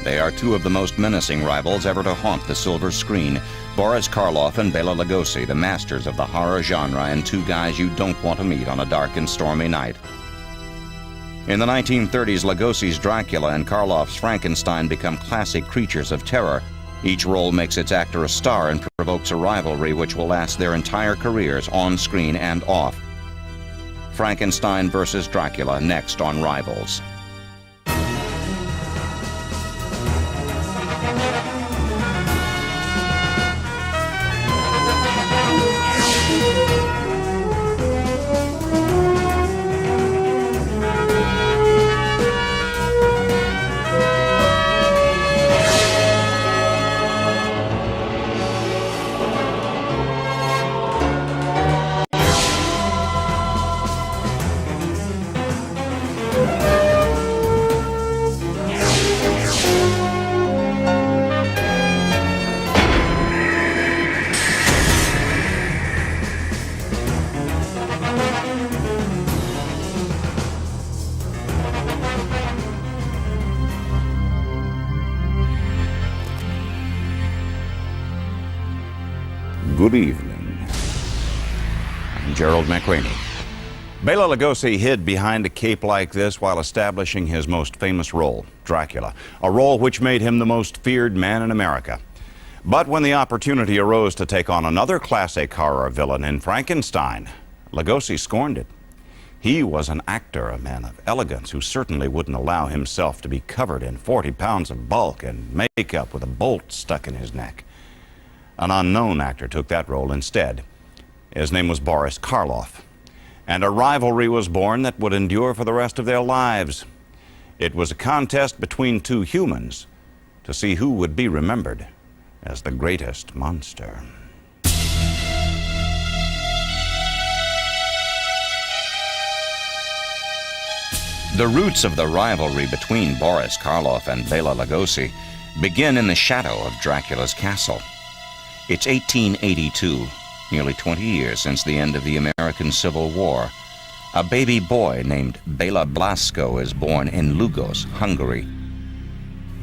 They are two of the most menacing rivals ever to haunt the silver screen. Boris Karloff and Bela Lugosi, the masters of the horror genre and two guys you don't want to meet on a dark and stormy night. In the 1930s, Lugosi's Dracula and Karloff's Frankenstein become classic creatures of terror. Each role makes its actor a star and provokes a rivalry which will last their entire careers, on screen and off. Frankenstein versus Dracula, next on Rivals. Good evening. I'm Gerald McRaney. Bela Lugosi hid behind a cape like this while establishing his most famous role, Dracula, a role which made him the most feared man in America. But when the opportunity arose to take on another classic horror villain in Frankenstein, Lugosi scorned it. He was an actor, a man of elegance, who certainly wouldn't allow himself to be covered in 40 pounds of bulk and makeup with a bolt stuck in his neck. An unknown actor took that role instead. His name was Boris Karloff, and a rivalry was born that would endure for the rest of their lives. It was a contest between two humans to see who would be remembered as the greatest monster. The roots of the rivalry between Boris Karloff and Bela Lugosi begin in the shadow of Dracula's castle. It's 1882, nearly 20 years since the end of the American Civil War. A baby boy named Bela Blasco is born in Lugos, Hungary,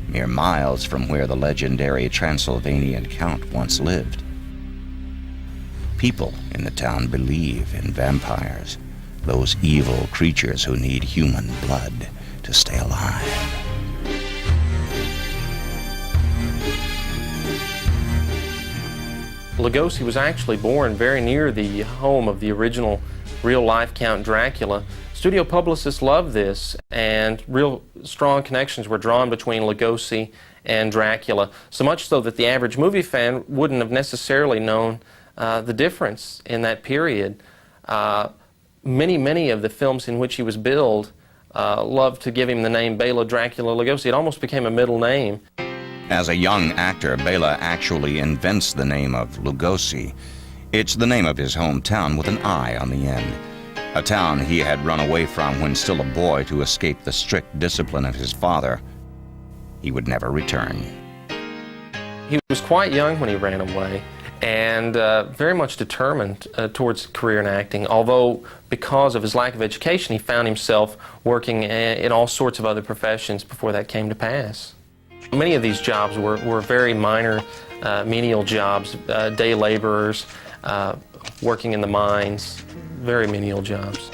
mere miles from where the legendary Transylvanian Count once lived. People in the town believe in vampires, those evil creatures who need human blood to stay alive. Lugosi was actually born very near the home of the original real-life Count Dracula. Studio publicists loved this, and real strong connections were drawn between Lugosi and Dracula, so much so that the average movie fan wouldn't have necessarily known the difference in that period. Many of the films in which he was billed loved to give him the name Bela Dracula Lugosi. It almost became a middle name. As a young actor, Bela actually invents the name of Lugosi. It's the name of his hometown with an I on the end, a town he had run away from when still a boy to escape the strict discipline of his father. He would never return. He was quite young when he ran away, and very much determined towards a career in acting, although because of his lack of education, he found himself working in all sorts of other professions before that came to pass. Many of these jobs were very minor, menial jobs, day laborers, working in the mines, very menial jobs.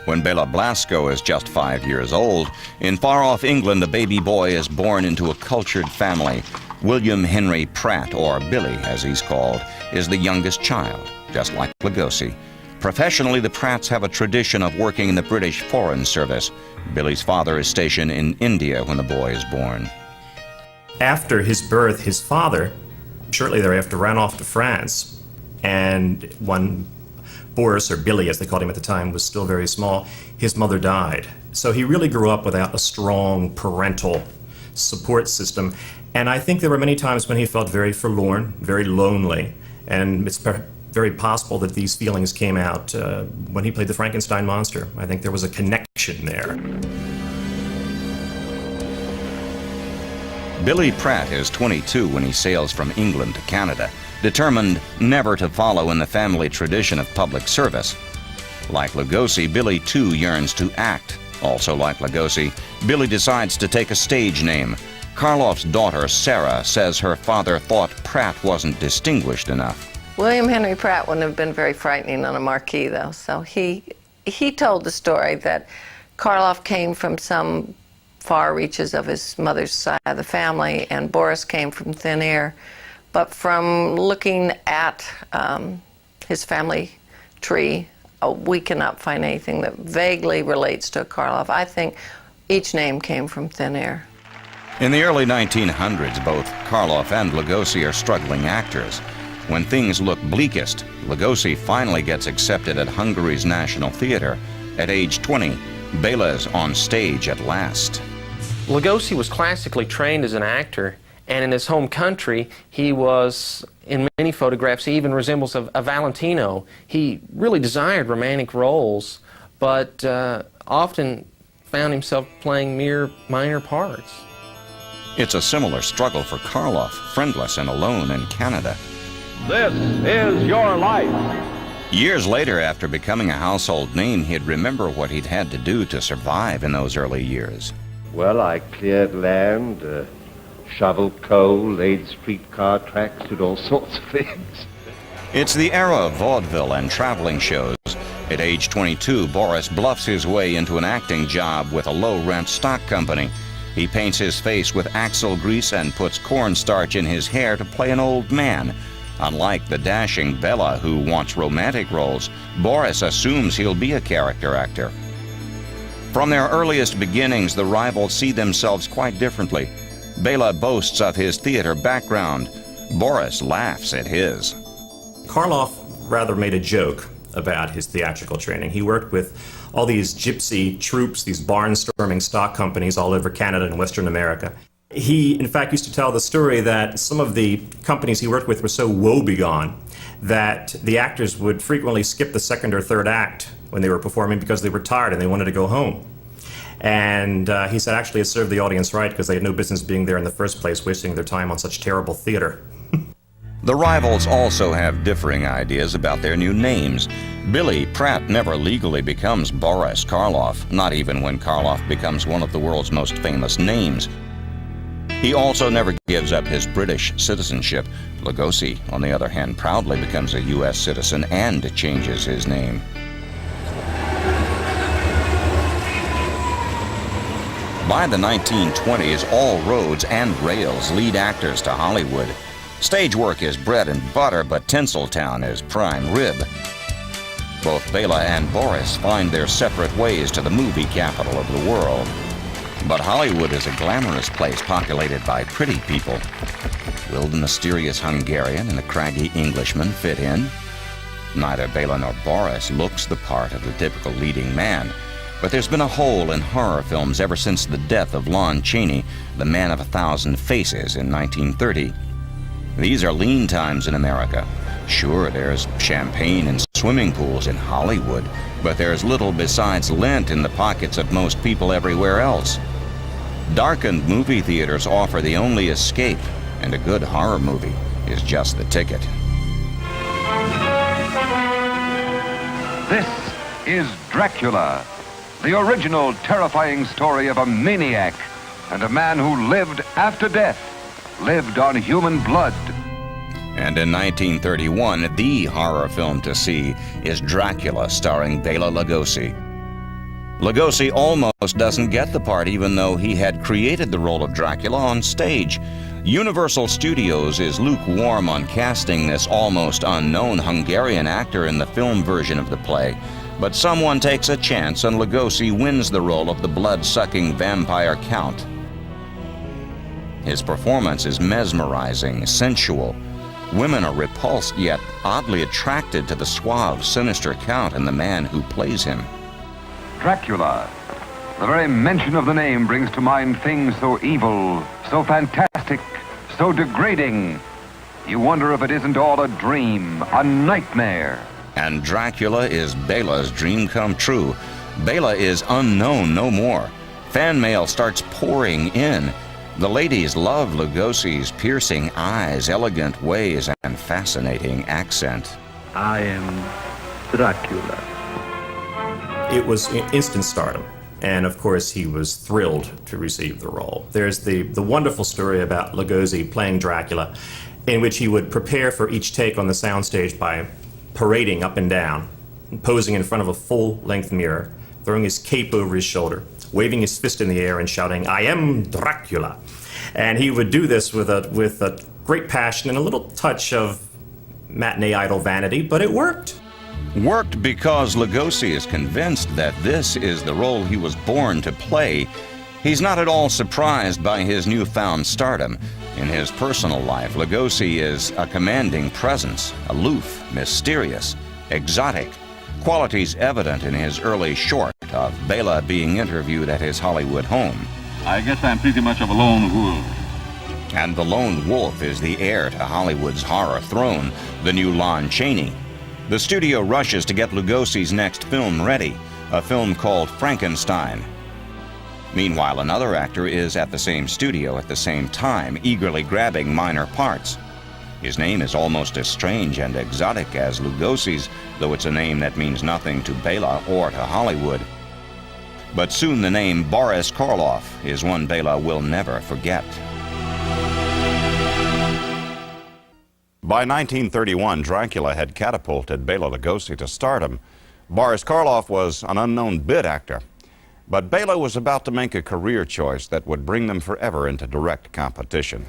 When Bela Blasco is just 5 years old, in far-off England, a baby boy is born into a cultured family. William Henry Pratt, or Billy as he's called, is the youngest child, just like Lugosi. Professionally, the Pratts have a tradition of working in the British Foreign Service. Billy's father is stationed in India when the boy is born. After his birth, his father, shortly thereafter, ran off to France, and when Boris, or Billy as they called him at the time, was still very small, his mother died. So he really grew up without a strong parental support system, and I think there were many times when he felt very forlorn, very lonely, and it's very possible that these feelings came out when he played the Frankenstein monster. I think there was a connection there. Billy Pratt is 22 when he sails from England to Canada, determined never to follow in the family tradition of public service. Like Lugosi, Billy too yearns to act. Also like Lugosi, Billy decides to take a stage name. Karloff's daughter, Sarah, says her father thought Pratt wasn't distinguished enough. William Henry Pratt wouldn't have been very frightening on a marquee, though. So he told the story that Karloff came from some far reaches of his mother's side of the family, and Boris came from thin air. But from looking at his family tree, we cannot find anything that vaguely relates to Karloff. I think each name came from thin air. In the early 1900s, both Karloff and Lugosi are struggling actors. When things look bleakest, Lugosi finally gets accepted at Hungary's National Theatre. At age 20, Bela's on stage at last. Lugosi was classically trained as an actor, and in his home country, he was, in many photographs, he even resembles a Valentino. He really desired romantic roles, but often found himself playing mere minor parts. It's a similar struggle for Karloff, friendless and alone in Canada. This is your life. Years later, after becoming a household name, he'd remember what he'd had to do to survive in those early years. Well, I cleared land, shoveled coal, laid streetcar tracks, did all sorts of things. It's the era of vaudeville and traveling shows. At age 22, Boris bluffs his way into an acting job with a low-rent stock company. He paints his face with axle grease and puts cornstarch in his hair to play an old man. Unlike the dashing Bela, who wants romantic roles, Boris assumes he'll be a character actor. From their earliest beginnings, the rivals see themselves quite differently. Bela boasts of his theater background. Boris laughs at his. Karloff rather made a joke about his theatrical training. He worked with all these gypsy troupes, these barnstorming stock companies all over Canada and Western America. He, in fact, used to tell the story that some of the companies he worked with were so woebegone that the actors would frequently skip the second or third act when they were performing because they were tired and they wanted to go home. And he said actually it served the audience right because they had no business being there in the first place, wasting their time on such terrible theater. The rivals also have differing ideas about their new names. Billy Pratt never legally becomes Boris Karloff, not even when Karloff becomes one of the world's most famous names. He also never gives up his British citizenship. Lugosi, on the other hand, proudly becomes a U.S. citizen and changes his name. By the 1920s, all roads and rails lead actors to Hollywood. Stage work is bread and butter, but Tinseltown is prime rib. Both Bela and Boris find their separate ways to the movie capital of the world. But Hollywood is a glamorous place populated by pretty people. Will the mysterious Hungarian and the craggy Englishman fit in? Neither Bela nor Boris looks the part of the typical leading man. But there's been a hole in horror films ever since the death of Lon Chaney, the man of 1,000 faces, in 1930. These are lean times in America. Sure, there's champagne and swimming pools in Hollywood, but there's little besides lint in the pockets of most people everywhere else. Darkened movie theaters offer the only escape, and a good horror movie is just the ticket. This is Dracula, the original terrifying story of a maniac and a man who lived after death, lived on human blood. And in 1931, the horror film to see is Dracula, starring Bela Lugosi. Lugosi almost doesn't get the part, even though he had created the role of Dracula on stage. Universal Studios is lukewarm on casting this almost unknown Hungarian actor in the film version of the play. But someone takes a chance and Lugosi wins the role of the blood-sucking vampire count. His performance is mesmerizing, sensual. Women are repulsed yet oddly attracted to the suave, sinister count and the man who plays him. Dracula. The very mention of the name brings to mind things so evil, so fantastic, so degrading. You wonder if it isn't all a dream, a nightmare. And Dracula is Bela's dream come true. Bela is unknown no more. Fan mail starts pouring in. The ladies love Lugosi's piercing eyes, elegant ways, and fascinating accent. I am Dracula. It was instant stardom. And of course, he was thrilled to receive the role. There's the wonderful story about Lugosi playing Dracula, in which he would prepare for each take on the soundstage by parading up and down, posing in front of a full-length mirror, throwing his cape over his shoulder, waving his fist in the air and shouting, "I am Dracula." And he would do this with a great passion and a little touch of matinee idol vanity, but it worked. Worked because Lugosi is convinced that this is the role he was born to play. He's not at all surprised by his newfound stardom. In his personal life, Lugosi is a commanding presence, aloof, mysterious, exotic, qualities evident in his early short of Bela being interviewed at his Hollywood home. I guess I'm pretty much of a lone wolf. And the lone wolf is the heir to Hollywood's horror throne, the new Lon Chaney. The studio rushes to get Lugosi's next film ready, a film called Frankenstein. Meanwhile, another actor is at the same studio at the same time, eagerly grabbing minor parts. His name is almost as strange and exotic as Lugosi's, though it's a name that means nothing to Bela or to Hollywood. But soon the name Boris Karloff is one Bela will never forget. By 1931, Dracula had catapulted Bela Lugosi to stardom. Boris Karloff was an unknown bit actor. But Bela was about to make a career choice that would bring them forever into direct competition.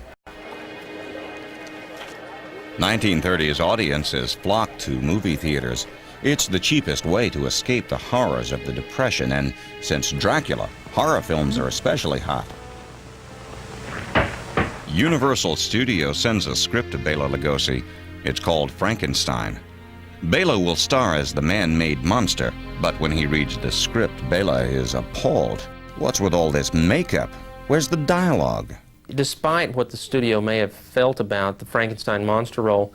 1930's audiences flocked to movie theaters. It's the cheapest way to escape the horrors of the Depression, and since Dracula, horror films are especially hot. Universal Studios sends a script to Bela Lugosi. It's called Frankenstein. Bela will star as the man-made monster, but when he reads the script, Bela is appalled. What's with all this makeup? Where's the dialogue? Despite what the studio may have felt about the Frankenstein monster role,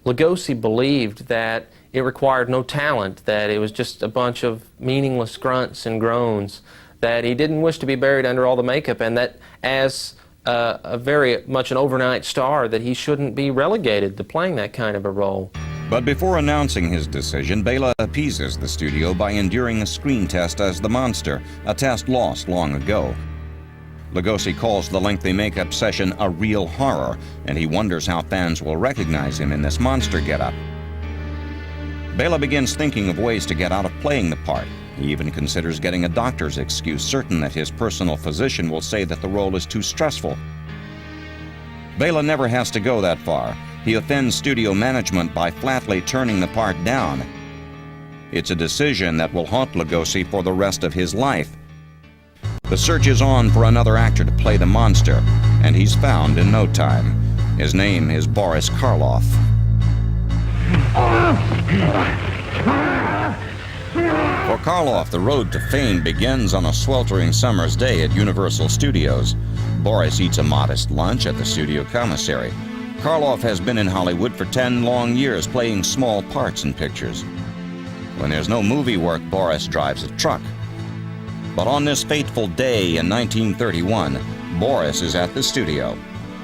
Lugosi believed that it required no talent, that it was just a bunch of meaningless grunts and groans, that he didn't wish to be buried under all the makeup, and that as a very much an overnight star, that he shouldn't be relegated to playing that kind of a role. But before announcing his decision, Bela appeases the studio by enduring a screen test as the monster, a test lost long ago. Lugosi calls the lengthy makeup session a real horror, and he wonders how fans will recognize him in this monster getup. Bela begins thinking of ways to get out of playing the part. He even considers getting a doctor's excuse, certain that his personal physician will say that the role is too stressful. Bela never has to go that far. He offends studio management by flatly turning the part down. It's a decision that will haunt Lugosi for the rest of his life. The search is on for another actor to play the monster, and he's found in no time. His name is Boris Karloff. For Karloff, the road to fame begins on a sweltering summer's day at Universal Studios. Boris eats a modest lunch at the studio commissary. Karloff has been in Hollywood for 10 long years, playing small parts in pictures. When there's no movie work, Boris drives a truck. But on this fateful day in 1931, Boris is at the studio.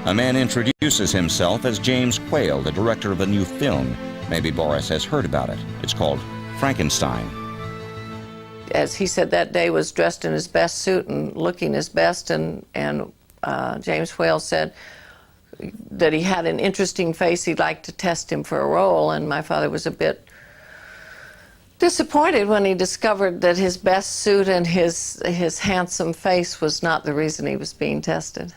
A man introduces himself as James Quayle, the director of a new film. Maybe Boris has heard about it. It's called Frankenstein. As he said, that day was dressed in his best suit and looking his best, and James Quayle said that he had an interesting face. He'd like to test him for a role, and my father was a bit disappointed when he discovered that his best suit and his handsome face was not the reason he was being tested.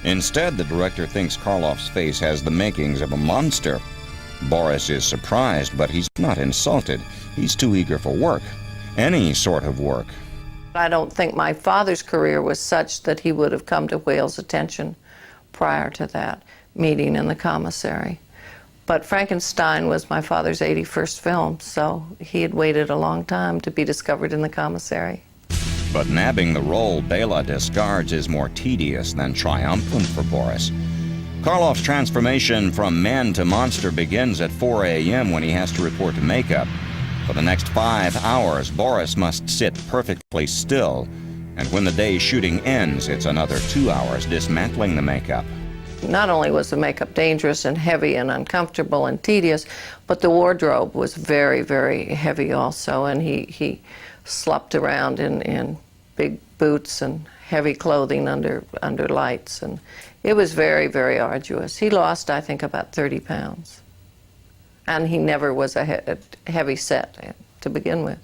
Instead, the director thinks Karloff's face has the makings of a monster. Boris is surprised, but he's not insulted. He's too eager for work. Any sort of work. I don't think my father's career was such that he would have come to Quayle's attention prior to that meeting in the commissary. But Frankenstein was my father's 81st film, so he had waited a long time to be discovered in the commissary. But nabbing the role Bela discards is more tedious than triumphant for Boris. Karloff's transformation from man to monster begins at 4 a.m. when he has to report to makeup. For the next 5 hours, Boris must sit perfectly still. And when the day's shooting ends, it's another 2 hours dismantling the makeup. Not only was the makeup dangerous and heavy and uncomfortable and tedious, but the wardrobe was very, very heavy also, and he slopped around in big boots and heavy clothing under lights, and it was very, very arduous. He lost, I think, about 30 pounds, and he never was a heavy set to begin with.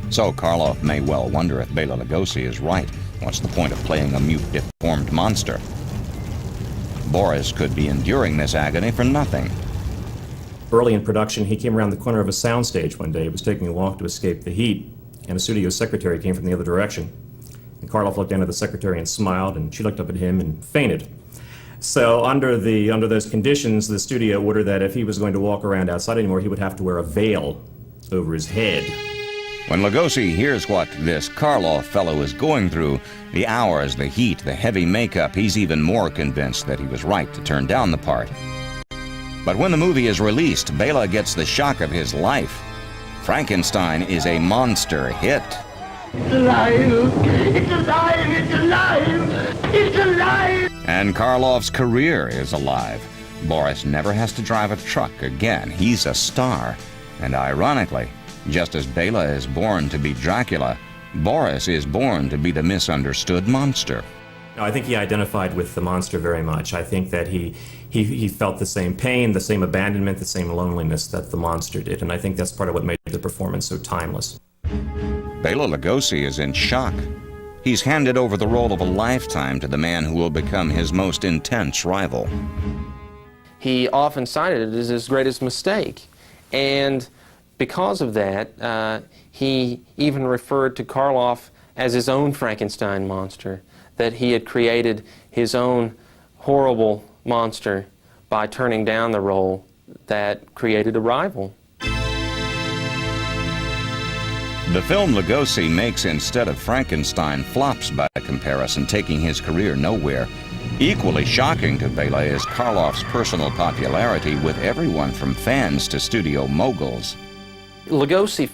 So Karloff may well wonder if Bela Lugosi is right. What's the point of playing a mute, deformed monster? Boris could be enduring this agony for nothing. Early in production, he came around the corner of a soundstage one day. He was taking a walk to escape the heat, and a studio secretary came from the other direction. And Karloff looked down at the secretary and smiled, and she looked up at him and fainted. So under those conditions, the studio ordered that if he was going to walk around outside anymore, he would have to wear a veil over his head. When Lugosi hears what this Karloff fellow is going through, the hours, the heat, the heavy makeup, he's even more convinced that he was right to turn down the part. But when the movie is released, Bela gets the shock of his life. Frankenstein is a monster hit. It's alive! It's alive! It's alive! It's alive! And Karloff's career is alive. Boris never has to drive a truck again. He's a star. And ironically, just as Bela is born to be Dracula, Boris is born to be the misunderstood monster. No, I think he identified with the monster very much. I think that he felt the same pain, the same abandonment, the same loneliness that the monster did, and I think that's part of what made the performance so timeless. Bela Lugosi is in shock. He's handed over the role of a lifetime to the man who will become his most intense rival. He often cited it as his greatest mistake, and because of that, he even referred to Karloff as his own Frankenstein monster, that he had created his own horrible monster by turning down the role that created a rival. The film Lugosi makes instead of Frankenstein flops by comparison, taking his career nowhere. Equally shocking to Bela is Karloff's personal popularity with everyone from fans to studio moguls. Lugosi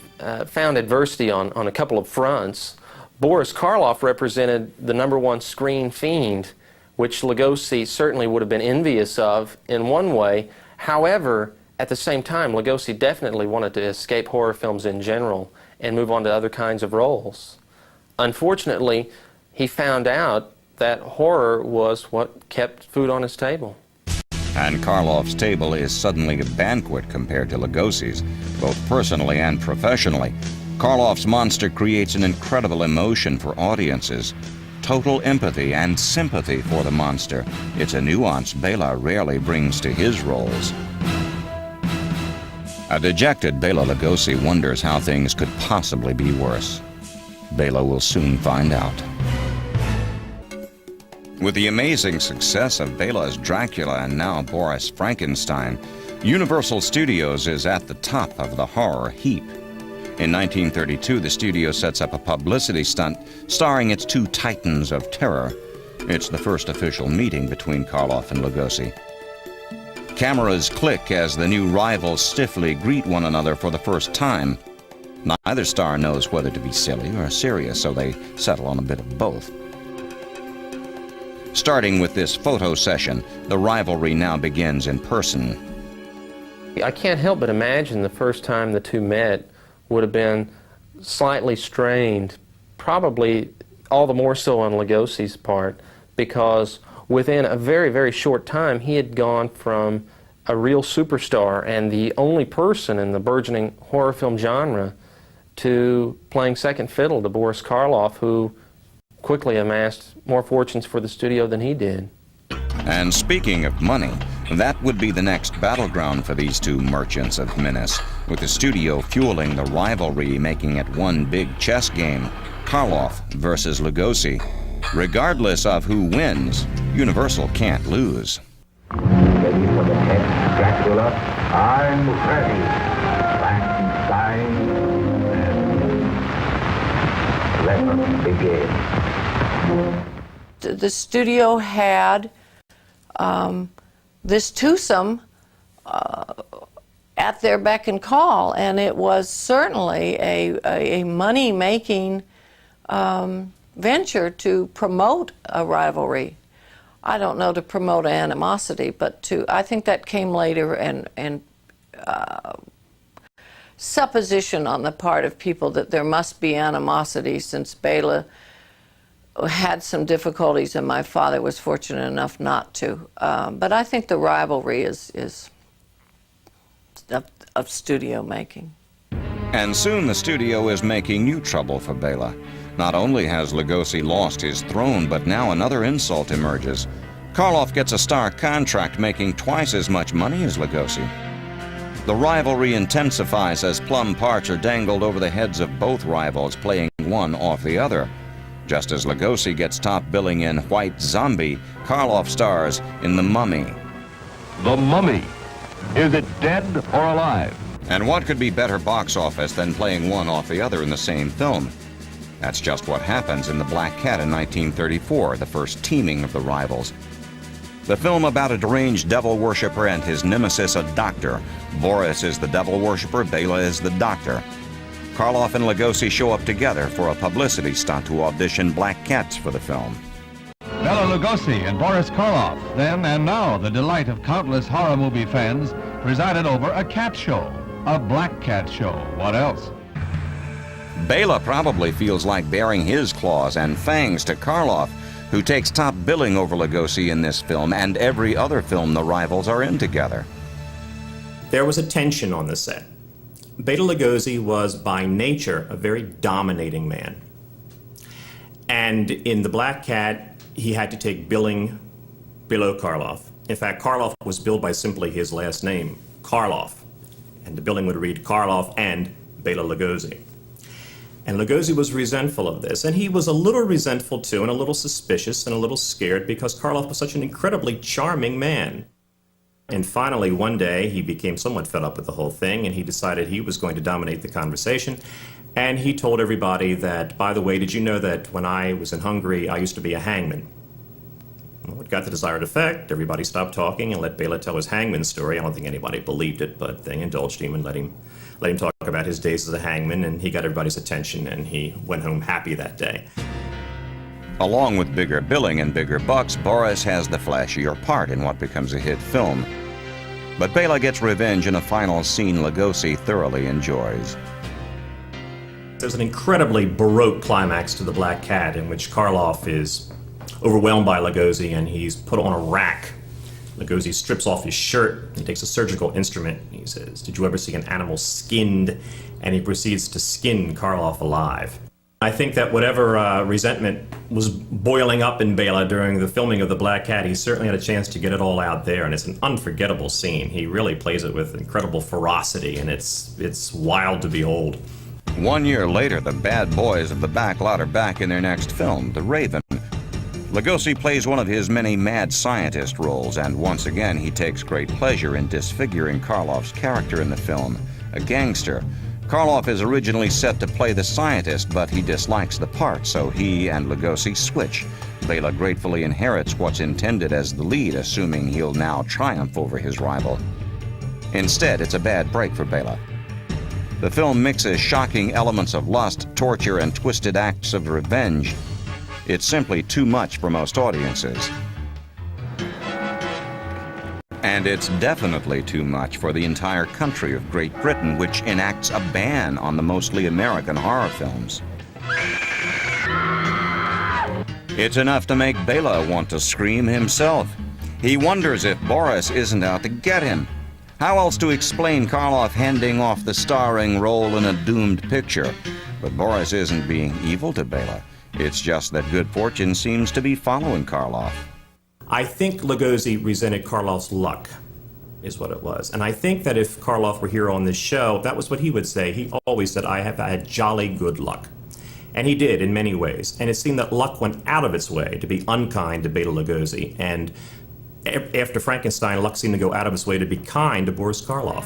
found adversity on a couple of fronts. Boris Karloff represented the #1 screen fiend, which Lugosi certainly would have been envious of in one way. However, at the same time, Lugosi definitely wanted to escape horror films in general and move on to other kinds of roles. Unfortunately, he found out that horror was what kept food on his table. And Karloff's table is suddenly a banquet compared to Lugosi's, both personally and professionally. Karloff's monster creates an incredible emotion for audiences, total empathy and sympathy for the monster. It's a nuance Bela rarely brings to his roles. A dejected Bela Lugosi wonders how things could possibly be worse. Bela will soon find out. With the amazing success of Bela's Dracula and now Boris Frankenstein, Universal Studios is at the top of the horror heap. In 1932, the studio sets up a publicity stunt starring its two titans of terror. It's the first official meeting between Karloff and Lugosi. Cameras click as the new rivals stiffly greet one another for the first time. Neither star knows whether to be silly or serious, so they settle on a bit of both. Starting with this photo session, the rivalry now begins in person. I can't help but imagine the first time the two met would have been slightly strained, probably all the more so on Lugosi's part, because within a very, very short time he had gone from a real superstar and the only person in the burgeoning horror film genre to playing second fiddle to Boris Karloff, who quickly amassed more fortunes for the studio than he did. And speaking of money, that would be the next battleground for these two merchants of menace, with the studio fueling the rivalry, making it one big chess game, Karloff versus Lugosi. Regardless of who wins, Universal can't lose. Ready for the next Dracula? I'm ready. Frankenstein. Let us begin. The studio had this twosome at their beck and call, and it was certainly a money-making venture to promote a rivalry. I don't know to promote animosity, but I think that came later, and supposition on the part of people that there must be animosity, since Bela had some difficulties and my father was fortunate enough not to. But I think the rivalry is of studio making. And soon the studio is making new trouble for Bela. Not only has Lugosi lost his throne, but now another insult emerges. Karloff gets a star contract making twice as much money as Lugosi. The rivalry intensifies as plum parts are dangled over the heads of both rivals, playing one off the other. Just as Lugosi gets top billing in White Zombie, Karloff stars in The Mummy. The Mummy. Is it dead or alive? And what could be better box office than playing one off the other in the same film? That's just what happens in The Black Cat in 1934, the first teaming of the rivals. The film about a deranged devil worshipper and his nemesis, a doctor. Boris is the devil worshipper, Bela is the doctor. Karloff and Lugosi show up together for a publicity stunt to audition black cats for the film. Bela Lugosi and Boris Karloff, then and now the delight of countless horror movie fans, presided over a cat show, a black cat show. What else? Bela probably feels like baring his claws and fangs to Karloff, who takes top billing over Lugosi in this film and every other film the rivals are in together. There was a tension on the set. Bela Lugosi was by nature a very dominating man. And in The Black Cat, he had to take billing below Karloff. In fact, Karloff was billed by simply his last name, Karloff. And the billing would read Karloff and Bela Lugosi. And Lugosi was resentful of this, and he was a little resentful too, and a little suspicious and a little scared because Karloff was such an incredibly charming man. And finally, one day, he became somewhat fed up with the whole thing, and he decided he was going to dominate the conversation. And he told everybody that, by the way, did you know that when I was in Hungary, I used to be a hangman? Well, it got the desired effect. Everybody stopped talking and let Bela tell his hangman story. I don't think anybody believed it, but they indulged him and let him talk about his days as a hangman, and he got everybody's attention, and he went home happy that day. Along with bigger billing and bigger bucks, Boris has the flashier part in what becomes a hit film. But Bela gets revenge in a final scene Lugosi thoroughly enjoys. There's an incredibly Baroque climax to The Black Cat in which Karloff is overwhelmed by Lugosi and he's put on a rack. Lugosi strips off his shirt, he takes a surgical instrument, and he says, "Did you ever see an animal skinned?" And he proceeds to skin Karloff alive. I think that whatever resentment was boiling up in Bela during the filming of The Black Cat, he certainly had a chance to get it all out there, and it's an unforgettable scene. He really plays it with incredible ferocity, and it's wild to behold. 1 year later, the bad boys of the back lot are back in their next film, The Raven. Lugosi plays one of his many mad scientist roles, and once again he takes great pleasure in disfiguring Karloff's character in the film, a gangster. Karloff is originally set to play the scientist, but he dislikes the part, so he and Lugosi switch. Bela gratefully inherits what's intended as the lead, assuming he'll now triumph over his rival. Instead, it's a bad break for Bela. The film mixes shocking elements of lust, torture, and twisted acts of revenge. It's simply too much for most audiences. And it's definitely too much for the entire country of Great Britain, which enacts a ban on the mostly American horror films. It's enough to make Bela want to scream himself. He wonders if Boris isn't out to get him. How else to explain Karloff handing off the starring role in a doomed picture? But Boris isn't being evil to Bela. It's just that good fortune seems to be following Karloff. I think Lugosi resented Karloff's luck, is what it was. And I think that if Karloff were here on this show, that was what he would say. He always said, I had jolly good luck. And he did in many ways. And it seemed that luck went out of its way to be unkind to Bela Lugosi. And after Frankenstein, luck seemed to go out of its way to be kind to Boris Karloff.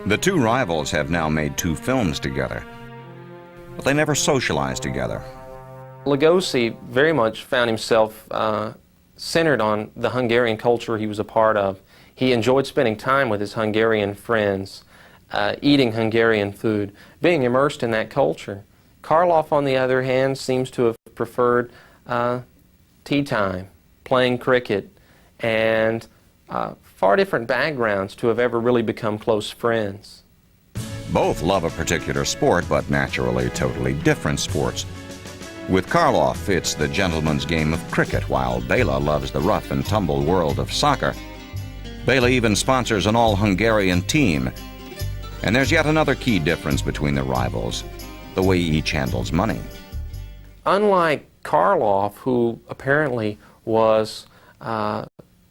The two rivals have now made 2 films together, but they never socialized together. Lugosi very much found himself centered on the Hungarian culture he was a part of. He enjoyed spending time with his Hungarian friends, eating Hungarian food, being immersed in that culture. Karloff, on the other hand, seems to have preferred tea time, playing cricket, and far different backgrounds to have ever really become close friends. Both love a particular sport, but naturally totally different sports. With Karloff, it's the gentleman's game of cricket, while Bela loves the rough and tumble world of soccer. Bela even sponsors an all-Hungarian team. And there's yet another key difference between the rivals, the way each handles money. Unlike Karloff, who apparently was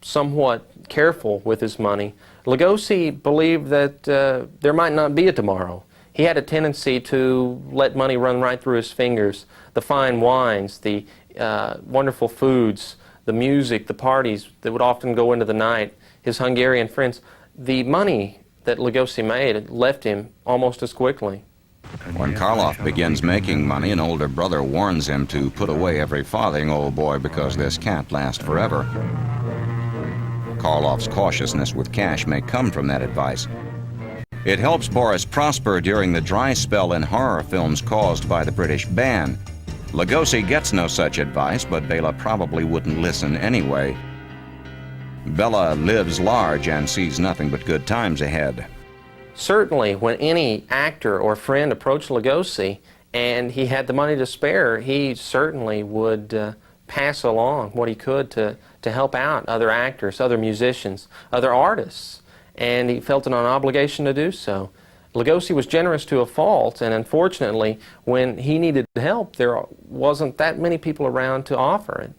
somewhat careful with his money, Lugosi believed that there might not be a tomorrow. He had a tendency to let money run right through his fingers. The fine wines, the wonderful foods, the music, the parties that would often go into the night, his Hungarian friends, the money that Lugosi made left him almost as quickly. When Karloff begins making money, an older brother warns him to put away every farthing, old boy, because this can't last forever. Karloff's cautiousness with cash may come from that advice. It helps Boris prosper during the dry spell in horror films caused by the British ban. Lugosi gets no such advice, but Bela probably wouldn't listen anyway. Bela lives large and sees nothing but good times ahead. Certainly, when any actor or friend approached Lugosi and he had the money to spare, he certainly would pass along what he could to help out other actors, other musicians, other artists, and he felt an obligation to do so. Lugosi was generous to a fault, and unfortunately, when he needed help, there wasn't that many people around to offer it.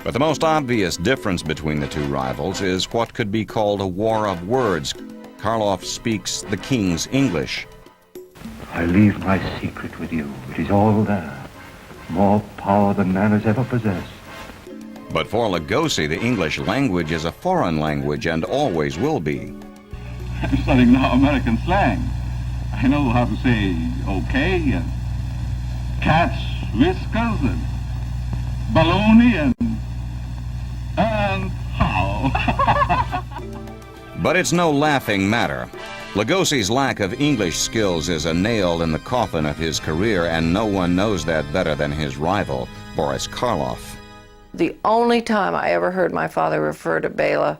But the most obvious difference between the two rivals is what could be called a war of words. Karloff speaks the king's English. I leave my secret with you. It is all there. More power than man has ever possessed. But for Lugosi, the English language is a foreign language and always will be. I'm studying now American slang. I know how to say okay and cat's whiskers and baloney and how. But it's no laughing matter. Lugosi's lack of English skills is a nail in the coffin of his career, and no one knows that better than his rival, Boris Karloff. The only time I ever heard my father refer to Bela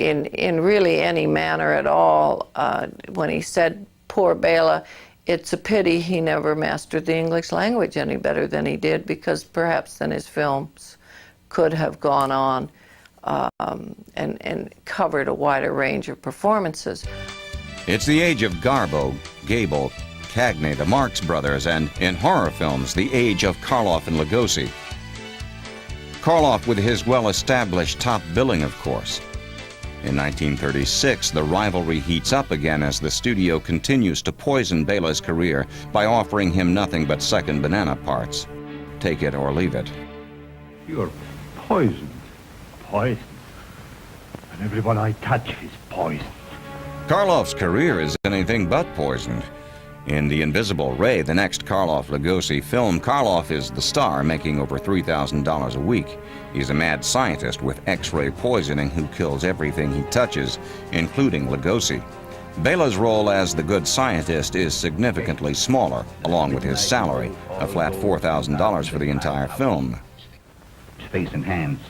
in really any manner at all, when he said, "Poor Bela, it's a pity he never mastered the English language any better than he did, because perhaps then his films could have gone on and covered a wider range of performances." It's the age of Garbo, Gable, Cagney, the Marx Brothers, and in horror films, the age of Karloff and Lugosi. Karloff with his well-established top billing, of course. In 1936, the rivalry heats up again as the studio continues to poison Bela's career by offering him nothing but second banana parts. Take it or leave it. You're poisoned. Poison. And everyone I touch is poisoned. Karloff's career is anything but poisoned. In The Invisible Ray, the next Karloff-Lugosi film, Karloff is the star, making over $3,000 a week. He's a mad scientist with X-ray poisoning who kills everything he touches, including Lugosi. Bela's role as the good scientist is significantly smaller, along with his salary, a flat $4,000 for the entire film. His face and hands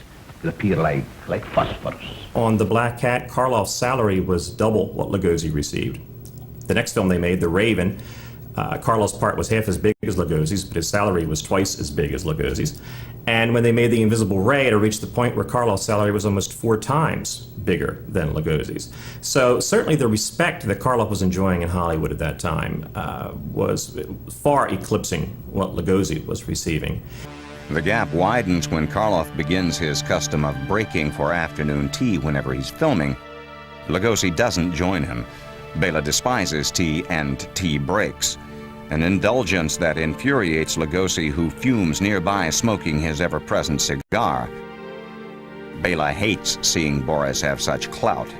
will appear like phosphorus. On The Black Cat, Karloff's salary was double what Lugosi received. The next film they made, The Raven, Karloff's part was half as big as Lugosi's, but his salary was twice as big as Lugosi's. And when they made The Invisible Ray, it reached the point where Karloff's salary was almost 4 times bigger than Lugosi's. So certainly the respect that Karloff was enjoying in Hollywood at that time was far eclipsing what Lugosi was receiving. The gap widens when Karloff begins his custom of breaking for afternoon tea whenever he's filming. Lugosi doesn't join him. Bela despises tea and tea breaks, an indulgence that infuriates Lugosi, who fumes nearby smoking his ever-present cigar. Bela hates seeing Boris have such clout.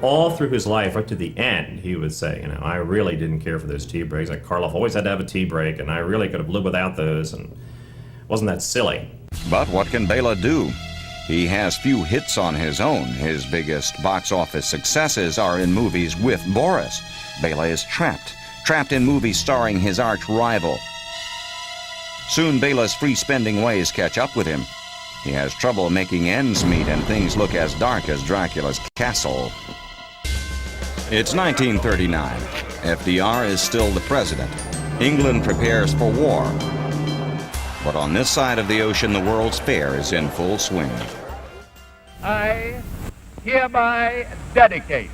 All through his life, right to the end, he would say, you know, I really didn't care for those tea breaks. Like, Karloff always had to have a tea break, and I really could have lived without those, and wasn't that silly? But what can Bela do? He has few hits on his own. His biggest box office successes are in movies with Boris. Bela is trapped in movies starring his arch rival. Soon Bela's free-spending ways catch up with him. He has trouble making ends meet, and things look as dark as Dracula's castle. It's 1939. FDR is still the president. England prepares for war. But on this side of the ocean, the World's Fair is in full swing. I hereby dedicate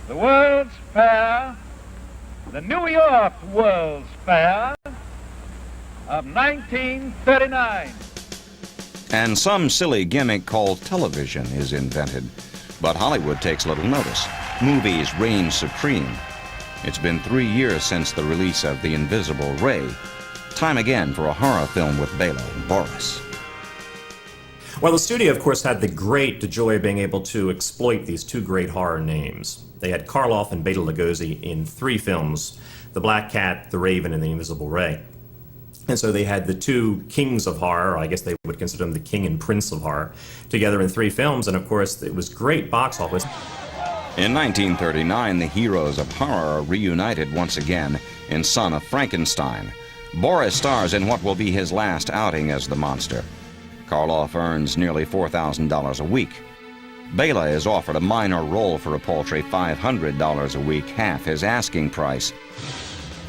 the World's Fair, the New York World's Fair of 1939. And some silly gimmick called television is invented. But Hollywood takes little notice. Movies reign supreme. It's been 3 years since the release of The Invisible Ray. Time again for a horror film with Bela and Boris. Well, the studio, of course, had the great joy of being able to exploit these two great horror names. They had Karloff and Bela Lugosi in 3 films, The Black Cat, The Raven, and The Invisible Ray. And so they had the two kings of horror, or I guess they would consider them the king and prince of horror, together in 3 films, and of course it was great box office. In 1939, the heroes of horror are reunited once again in Son of Frankenstein. Boris stars in what will be his last outing as the monster. Karloff earns nearly $4,000 a week. Bela is offered a minor role for a paltry $500 a week, half his asking price.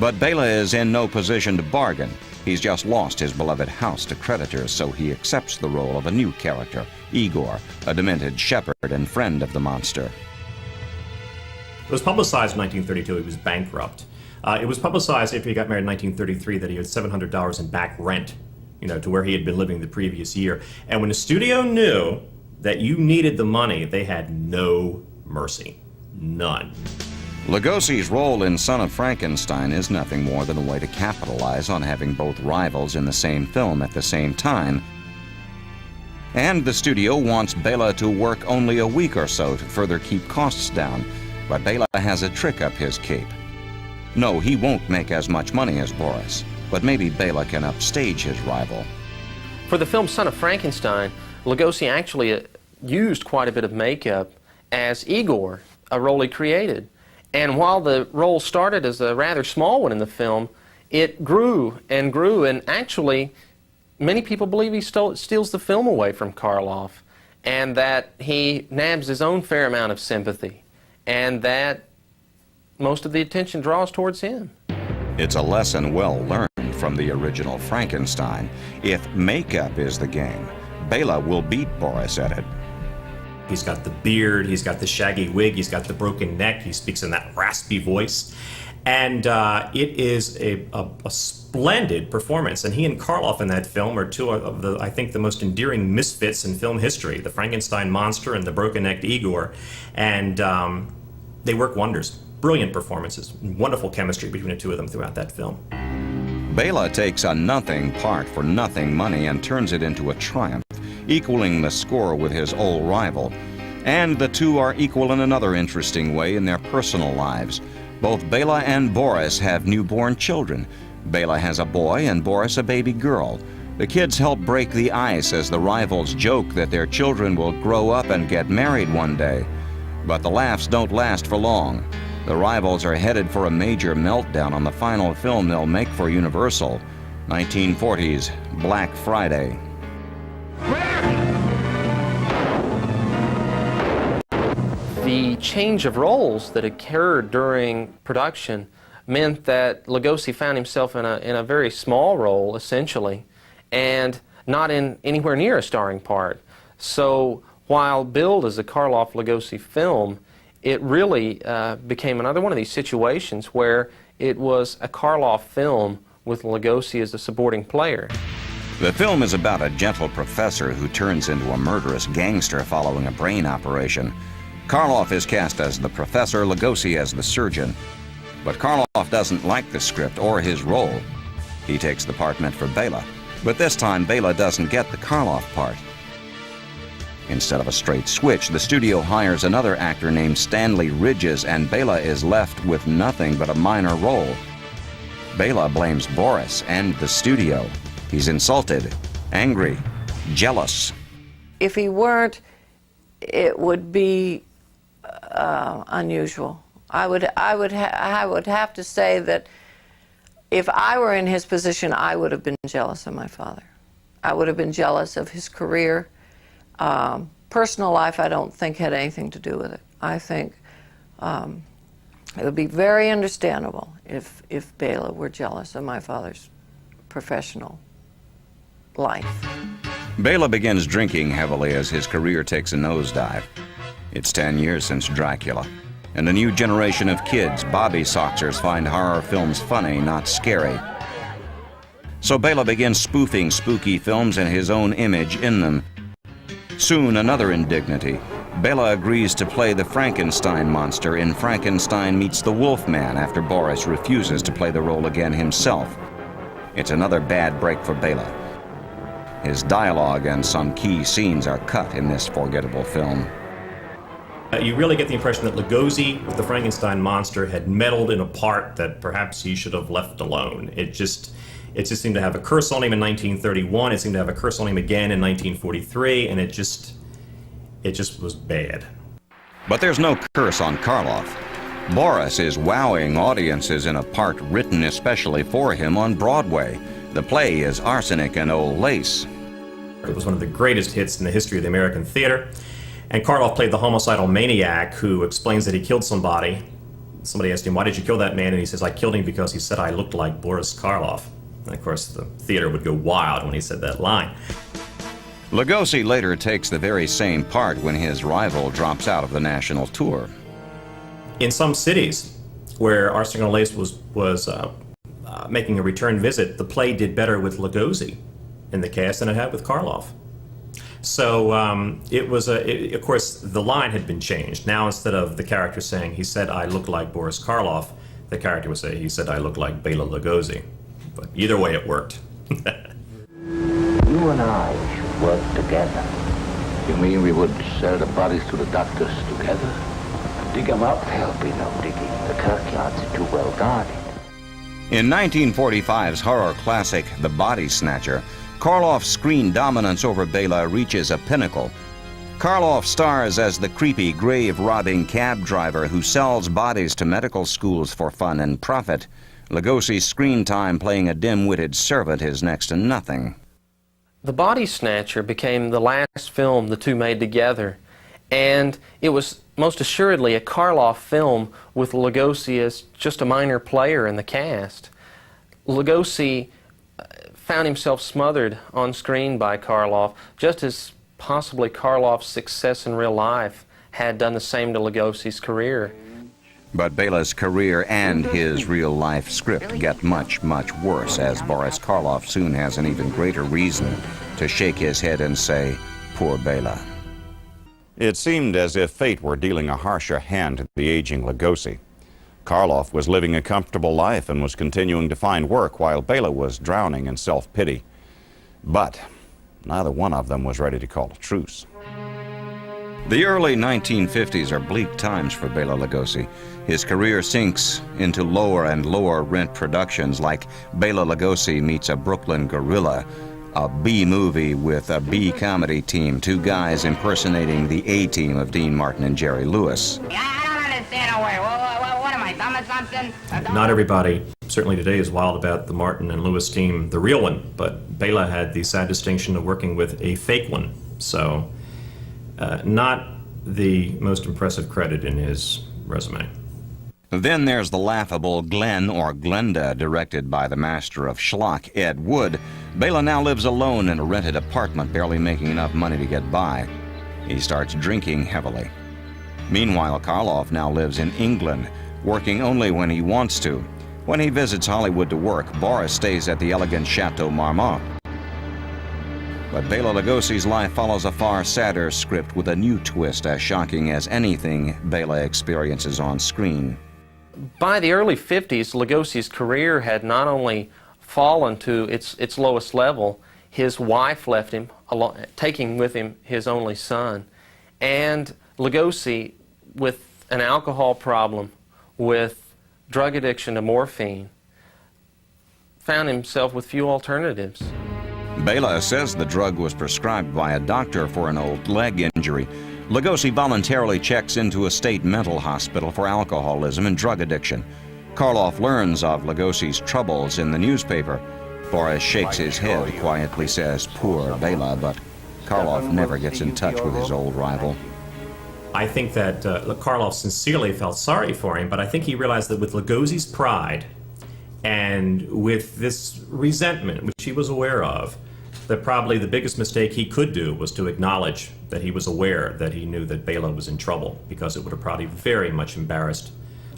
But Bela is in no position to bargain. He's just lost his beloved house to creditors, so he accepts the role of a new character, Igor, a demented shepherd and friend of the monster. It was publicized in 1932 he was bankrupt. It was publicized after he got married in 1933 that he had $700 in back rent, to where he had been living the previous year. And when the studio knew that you needed the money, they had no mercy. None. Lugosi's role in Son of Frankenstein is nothing more than a way to capitalize on having both rivals in the same film at the same time. And the studio wants Bela to work only a week or so to further keep costs down. But Bela has a trick up his cape. No, he won't make as much money as Boris, but maybe Bela can upstage his rival. For the film Son of Frankenstein, Lugosi actually used quite a bit of makeup as Igor, a role he created. And while the role started as a rather small one in the film, it grew and grew, and actually many people believe he steals the film away from Karloff, and that he nabs his own fair amount of sympathy, and that most of the attention draws towards him. It's a lesson well learned from the original Frankenstein. If makeup is the game, Bela will beat Boris at it. He's got the beard, he's got the shaggy wig, he's got the broken neck, he speaks in that raspy voice. And it is a splendid performance. And he and Karloff in that film are two of the, I think, the most endearing misfits in film history, the Frankenstein monster and the broken-necked Igor. And they work wonders. Brilliant performances, wonderful chemistry between the two of them throughout that film. Bela takes a nothing part for nothing money and turns it into a triumph, equaling the score with his old rival. And the two are equal in another interesting way in their personal lives. Both Bela and Boris have newborn children. Bela has a boy and Boris a baby girl. The kids help break the ice as the rivals joke that their children will grow up and get married one day. But the laughs don't last for long. The rivals are headed for a major meltdown on the final film they'll make for Universal, 1940's Black Friday. The change of roles that occurred during production meant that Lugosi found himself in a very small role, essentially, and not in anywhere near a starring part. So while billed as a Karloff-Lugosi film, it really became another one of these situations where it was a Karloff film with Lugosi as the supporting player. The film is about a gentle professor who turns into a murderous gangster following a brain operation. Karloff is cast as the professor, Lugosi as the surgeon. But Karloff doesn't like the script or his role. He takes the part meant for Bela. But this time, Bela doesn't get the Karloff part. Instead of a straight switch, the studio hires another actor named Stanley Ridges, and Bela is left with nothing but a minor role. Bela blames Boris and the studio. He's insulted, angry, jealous. If he weren't, it would be unusual. I would have to say that if I were in his position, I would have been jealous of my father. I would have been jealous of his career. Personal life, I don't think had anything to do with it. I think It would be very understandable if Bela were jealous of my father's professional life. Bela begins drinking heavily as his career takes a nosedive. It's 10 years since Dracula, and a new generation of kids, Bobby Soxers, find horror films funny, not scary. So Bela begins spoofing spooky films and his own image in them. Soon another indignity. Bela agrees to play the Frankenstein monster in Frankenstein Meets the Wolfman after Boris refuses to play the role again himself. It's another bad break for Bela. His dialogue and some key scenes are cut in this forgettable film. You really get the impression that Lugosi, with the Frankenstein monster, had meddled in a part that perhaps he should have left alone. It just seemed to have a curse on him in 1931. It seemed to have a curse on him again in 1943, and it just was bad. But there's no curse on Karloff. Boris is wowing audiences in a part written especially for him on Broadway. The play is Arsenic and Old Lace. It was one of the greatest hits in the history of the American theater. And Karloff played the homicidal maniac who explains that he killed somebody. Somebody asked him, "Why did you kill that man?" And he says, "I killed him because he said I looked like Boris Karloff." And of course, the theater would go wild when he said that line. Lugosi later takes the very same part when his rival drops out of the national tour. In some cities where Arsenic and Lace was making a return visit, the play did better with Lugosi in the cast than it had with Karloff. So of course, the line had been changed. Now, instead of the character saying, "He said I look like Boris Karloff," the character would say, "He said I look like Bela Lugosi." But either way, it worked. You and I should work together. You mean we would sell the bodies to the doctors together? Dig them up? There'll be no digging. The kirkyards are too well guarded. In 1945's horror classic, The Body Snatcher, Karloff's screen dominance over Bela reaches a pinnacle. Karloff stars as the creepy, grave-robbing cab driver who sells bodies to medical schools for fun and profit. Lugosi's screen time playing a dim-witted servant is next to nothing. The Body Snatcher became the last film the two made together, and it was most assuredly a Karloff film with Lugosi as just a minor player in the cast. Lugosi found himself smothered on screen by Karloff, just as possibly Karloff's success in real life had done the same to Lugosi's career. But Bela's career and his real-life script get much, much worse, as Boris Karloff soon has an even greater reason to shake his head and say, "Poor Bela." It seemed as if fate were dealing a harsher hand to the aging Lugosi. Karloff was living a comfortable life and was continuing to find work while Bela was drowning in self-pity. But neither one of them was ready to call a truce. The early 1950s are bleak times for Bela Lugosi. His career sinks into lower and lower rent productions like Bela Lugosi Meets a Brooklyn Gorilla, a B-movie with a B-comedy team, two guys impersonating the A-team of Dean Martin and Jerry Lewis. I don't understand a word. What am I, dumb or something? Not everybody, certainly today, is wild about the Martin and Lewis team, the real one, but Bela had the sad distinction of working with a fake one. So, not the most impressive credit in his resume. Then there's the laughable Glenn or Glenda, directed by the master of schlock, Ed Wood. Bela now lives alone in a rented apartment, barely making enough money to get by. He starts drinking heavily. Meanwhile, Karloff now lives in England, working only when he wants to. When he visits Hollywood to work, Boris stays at the elegant Chateau Marmont. But Bela Lugosi's life follows a far sadder script with a new twist as shocking as anything Bela experiences on screen. By the early 50s, Lugosi's career had not only fallen to its lowest level, his wife left him, taking with him his only son. And Lugosi, with an alcohol problem, with drug addiction to morphine, found himself with few alternatives. Bela says the drug was prescribed by a doctor for an old leg injury. Lugosi voluntarily checks into a state mental hospital for alcoholism and drug addiction. Karloff learns of Lugosi's troubles in the newspaper. Boris shakes his head, quietly says, "Poor Bela," but Karloff never gets in touch with his old rival. I think that Karloff sincerely felt sorry for him, but I think he realized that with Lugosi's pride and with this resentment, which he was aware of, that probably the biggest mistake he could do was to acknowledge that he was aware that he knew that Bela was in trouble, because it would have probably very much embarrassed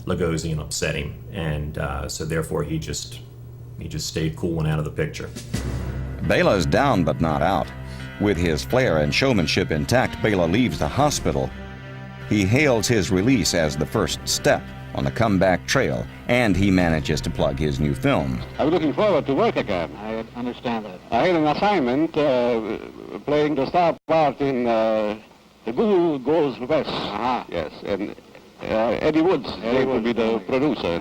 Lugosi and upset him. And so therefore he just stayed cool and out of the picture. Bela's down but not out. With his flair and showmanship intact, Bela leaves the hospital. He hails his release as the first step on the comeback trail, and he manages to plug his new film. I was looking forward to work again. I understand that. I had an assignment playing the star part in The Ghoul Goes West. Yes, and Eddie Woods will be the producer.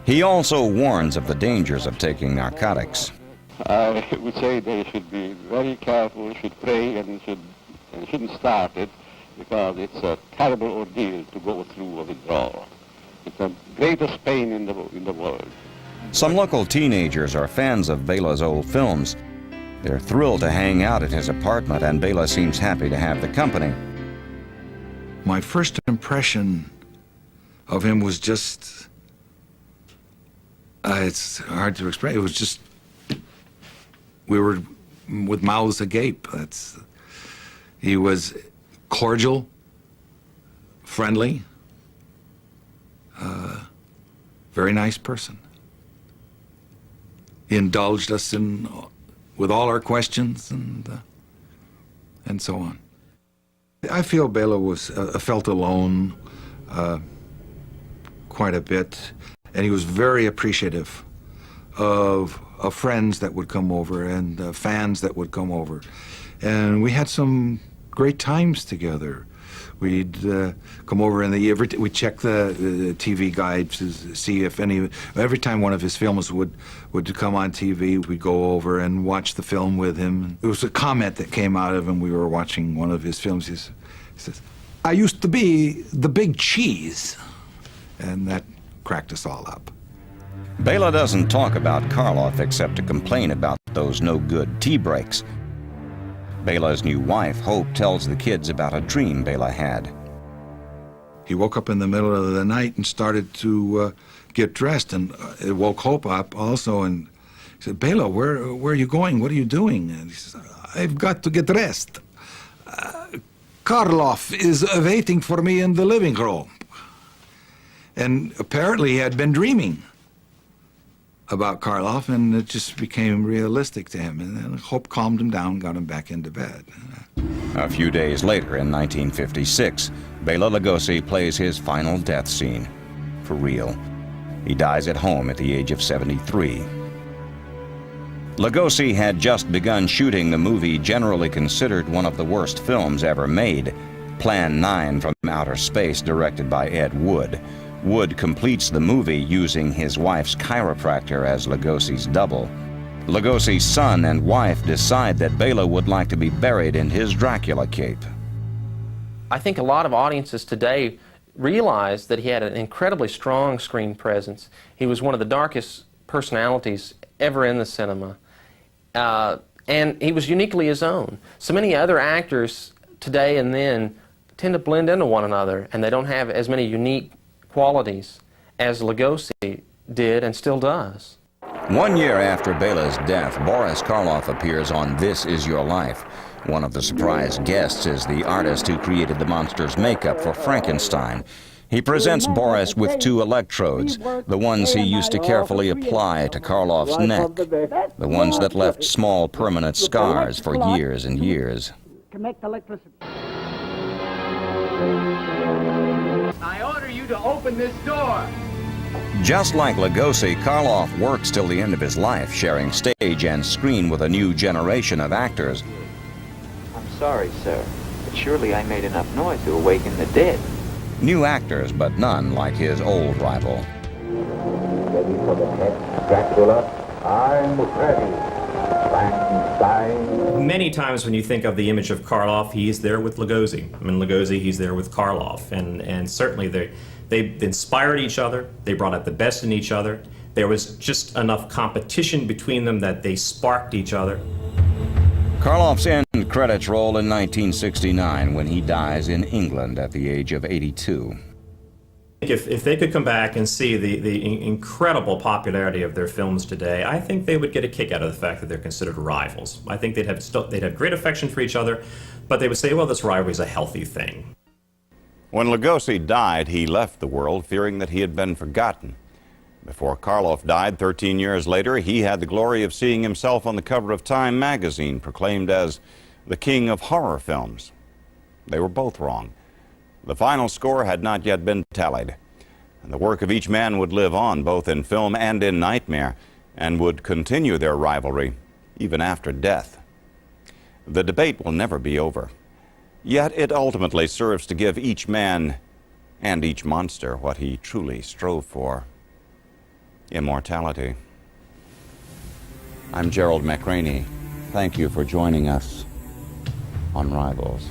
He also warns of the dangers of taking narcotics. I would say they should be very careful, should pray, and shouldn't start it, because it's a terrible ordeal to go through a withdrawal. It's the greatest pain in the world. Some local teenagers are fans of Bela's old films. They're thrilled to hang out at his apartment, and Bela seems happy to have the company. My first impression of him was just, it's hard to explain. It was just, we were with mouths agape. He was cordial, friendly, very nice person. He indulged us with all our questions and so on. I feel Bela was felt alone quite a bit, and he was very appreciative of friends that would come over and fans that would come over, and we had some great times together. We'd come over and we'd check the TV guide to see if every time one of his films would come on TV, we'd go over and watch the film with him. It was a comment that came out of him. We were watching one of his films. He says, "I used to be the big cheese," and that cracked us all up. Bela doesn't talk about Karloff except to complain about those no-good tea breaks. Bela's new wife, Hope, tells the kids about a dream Bela had. He woke up in the middle of the night and started to get dressed, and it woke Hope up also, and he said, "Bela, where are you going? What are you doing?" And he says, "I've got to get dressed. Karloff is waiting for me in the living room." And apparently he had been dreaming about Karloff, and it just became realistic to him. And then Hope calmed him down, got him back into bed. A few days later, in 1956, Bela Lugosi plays his final death scene. For real. He dies at home at the age of 73. Lugosi had just begun shooting the movie generally considered one of the worst films ever made, Plan 9 from Outer Space, directed by Ed Wood. Wood completes the movie using his wife's chiropractor as Lugosi's double. Lugosi's son and wife decide that Bela would like to be buried in his Dracula cape. I think a lot of audiences today realize that he had an incredibly strong screen presence. He was one of the darkest personalities ever in the cinema. And he was uniquely his own. So many other actors today and then tend to blend into one another, and they don't have as many unique qualities as Lugosi did and still does. 1 year after Bela's death, Boris Karloff appears on This Is Your Life. One of the surprise guests is the artist who created the monster's makeup for Frankenstein. He presents Boris with 2 electrodes, the ones he used to carefully apply to Karloff's neck, the ones that left small permanent scars for years and years. Connect electricity. I order you to open this door. Just like Lugosi, Karloff works till the end of his life, sharing stage and screen with a new generation of actors. I'm sorry, sir, but surely I made enough noise to awaken the dead. New actors, but none like his old rival. Ready for the next Dracula? I'm ready. Frankenstein. Many times when you think of the image of Karloff, he's there with Lugosi. I mean, Lugosi, he's there with Karloff. And certainly they inspired each other. They brought out the best in each other. There was just enough competition between them that they sparked each other. Karloff's end And credits roll in 1969 when he dies in England at the age of 82. If they could come back and see the incredible popularity of their films today, I think they would get a kick out of the fact that they're considered rivals. I think they'd have great affection for each other, but they would say, well, this rivalry is a healthy thing. When Lugosi died, he left the world fearing that he had been forgotten. Before Karloff died 13 years later, he had the glory of seeing himself on the cover of Time magazine, proclaimed as the king of horror films. They were both wrong. The final score had not yet been tallied, and the work of each man would live on, both in film and in nightmare, and would continue their rivalry even after death. The debate will never be over, yet it ultimately serves to give each man and each monster what he truly strove for: immortality. I'm Gerald McRaney. Thank you for joining us on Rivals.